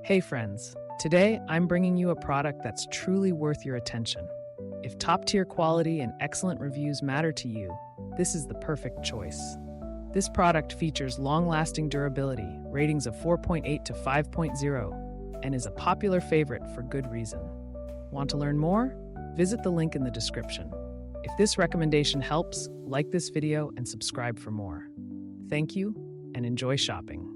Hey friends, today I'm bringing you a product that's truly worth your attention. If top-tier quality and excellent reviews matter to you, this is the perfect choice. This product features long-lasting durability, ratings of 4.8 to 5.0, and is a popular favorite for good reason. Want to learn more? Visit the link in the description. If this recommendation helps, like this video and subscribe for more. Thank you, and enjoy shopping.